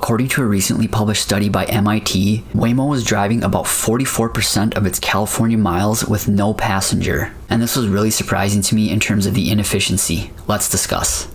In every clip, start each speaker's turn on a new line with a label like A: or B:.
A: according to a recently published study by MIT, Waymo was driving about 44% of its California miles with no passenger. And this was really surprising to me in terms of the inefficiency. Let's discuss.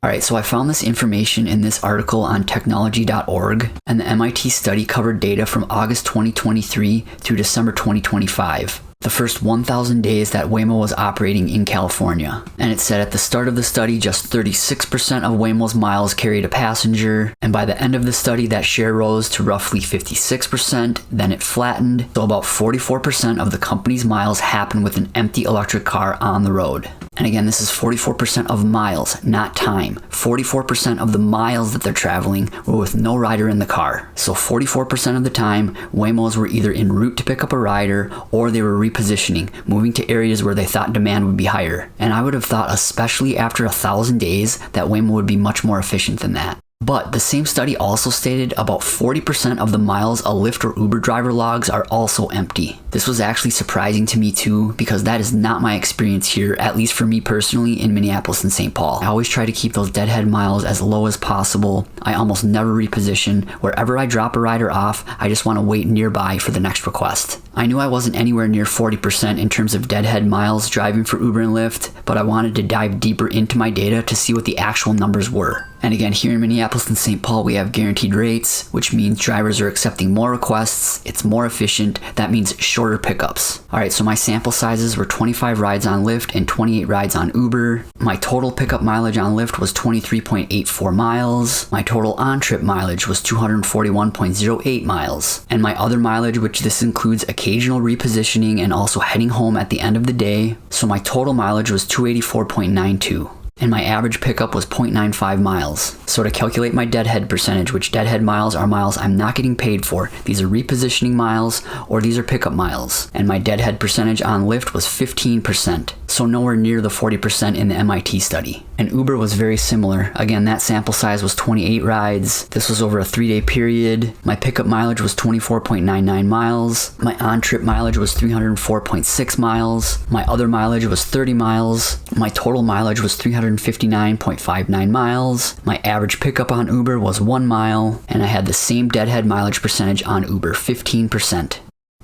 A: Alright, so I found this information in this article on technology.org, and the MIT study covered data from August 2023 through December 2025. The first 1,000 days that Waymo was operating in California. And it said at the start of the study, just 36% of Waymo's miles carried a passenger, and by the end of the study, that share rose to roughly 56%, then it flattened, so about 44% of the company's miles happened with an empty electric car on the road. And again, this is 44% of miles, not time. 44% of the miles that they're traveling were with no rider in the car. So 44% of the time, Waymos were either en route to pick up a rider, or they were repositioning, moving to areas where they thought demand would be higher. And I would have thought, especially after 1,000 days, that Waymo would be much more efficient than that. But the same study also stated about 40% of the miles a Lyft or Uber driver logs are also empty. This was actually surprising to me too, because that is not my experience here, at least for me personally, in Minneapolis-St. Paul. I always try to keep those deadhead miles as low as possible. I almost never reposition. Wherever I drop a rider off, I just want to wait nearby for the next request. I knew I wasn't anywhere near 40% in terms of deadhead miles driving for Uber and Lyft, but I wanted to dive deeper into my data to see what the actual numbers were. And again, here in Minneapolis-St. Paul, we have guaranteed rates, which means drivers are accepting more requests. It's more efficient. That means shorter pickups. All right, so my sample sizes were 25 rides on Lyft and 28 rides on Uber. My total pickup mileage on Lyft was 23.84 miles. My total on-trip mileage was 241.08 miles. And my other mileage, which this includes occasional repositioning and also heading home at the end of the day, so my total mileage was 284.92. And my average pickup was 0.95 miles. So to calculate my deadhead percentage, which deadhead miles are miles I'm not getting paid for, these are repositioning miles or these are pickup miles. And my deadhead percentage on Lyft was 15%, so nowhere near the 40% in the MIT study. And Uber was very similar. Again, that sample size was 28 rides. This was over a 3-day period. My pickup mileage was 24.99 miles. My on-trip mileage was 304.6 miles. My other mileage was 30 miles. My total mileage was 359.59 miles. My average pickup on Uber was 1 mile, and I had the same deadhead mileage percentage on Uber, 15%.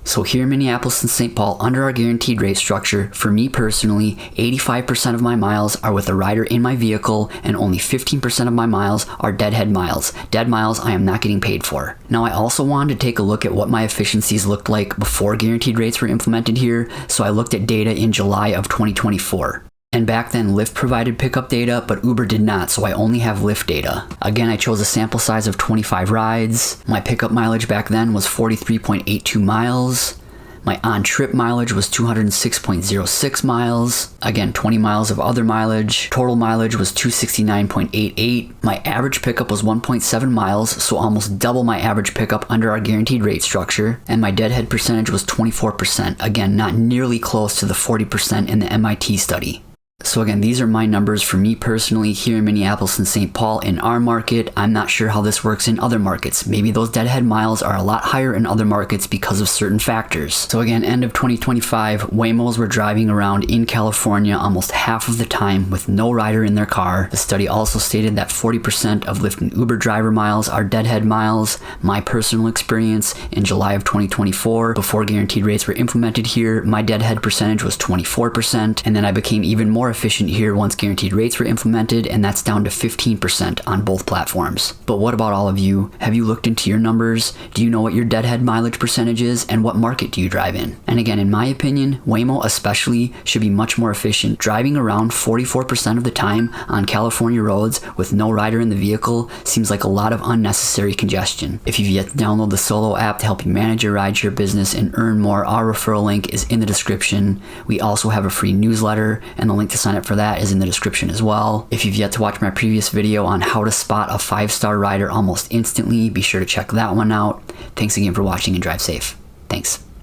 A: So here in Minneapolis-St. Paul, under our guaranteed rate structure, for me personally, 85% of my miles are with a rider in my vehicle, and only 15% of my miles are deadhead miles. Dead miles I am not getting paid for. Now I also wanted to take a look at what my efficiencies looked like before guaranteed rates were implemented here, so I looked at data in July of 2024. And back then, Lyft provided pickup data, but Uber did not, so I only have Lyft data. Again, I chose a sample size of 25 rides. My pickup mileage back then was 43.82 miles. My on-trip mileage was 206.06 miles. Again, 20 miles of other mileage. Total mileage was 269.88. My average pickup was 1.7 miles, so almost double my average pickup under our guaranteed rate structure. And my deadhead percentage was 24%. Again, not nearly close to the 40% in the MIT study. So again, these are my numbers for me personally here in Minneapolis-St. Paul in our market. I'm not sure how this works in other markets. Maybe those deadhead miles are a lot higher in other markets because of certain factors. So again, end of 2025, Waymos were driving around in California almost half of the time with no rider in their car. The study also stated that 40% of Lyft and Uber driver miles are deadhead miles. My personal experience in July of 2024, before guaranteed rates were implemented here, my deadhead percentage was 24%, and then I became even more efficient here once guaranteed rates were implemented, and that's down to 15% on both platforms. But what about all of you? Have you looked into your numbers? Do you know what your deadhead mileage percentage is, and what market do you drive in? And again, in my opinion, Waymo especially should be much more efficient. Driving around 44% of the time on California roads with no rider in the vehicle seems like a lot of unnecessary congestion. If you've yet to download the Solo app to help you manage your rideshare business and earn more, our referral link is in the description. We also have a free newsletter, and the link to sign up for that is in the description as well. If you've yet to watch my previous video on how to spot a 5-star rider almost instantly, be sure to check that one out. Thanks again for watching and drive safe. Thanks.